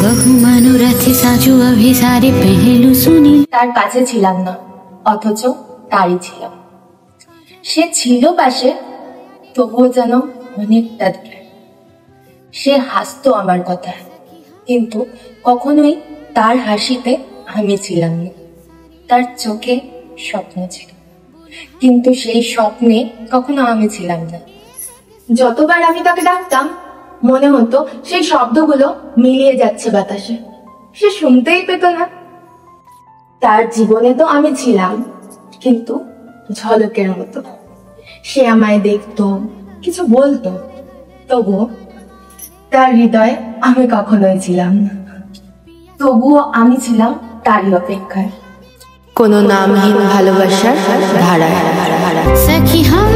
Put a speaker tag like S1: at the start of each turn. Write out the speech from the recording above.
S1: বহু মনোরথে সাজু অভিসারে পেহেলু শুনি।
S2: তার কাছে ছিলাম না, অথচ তারই ছিলাম। সে ছিল পাশে, তবুও যেন অনেকটা দূরে। সে হাসতো আমার কথায়, কিন্তু কখনোই তার হাসিতে আমি ছিলাম না। তার চোখে স্বপ্ন ছিল, কিন্তু সেই স্বপ্নে কখনো আমি ছিলাম না। যতবার আমি তাকে ডাকতাম, মনে হতো সেই শব্দগুলো মিলিয়ে যাচ্ছে বাতাসে। সে শুনতেই পেত না। তার জীবনে তো আমি ছিলাম, কিন্তু ঝলকের মতো। সে আমায় দেখতো, কিছু বলতো, তবুও তার হৃদয়ে আমি কখনোই ছিলাম না। তবুও আমি ছিলাম তারই অপেক্ষায়।
S3: কোনো নামহীন ভালোবাসার ধারায়।
S1: সখী হাম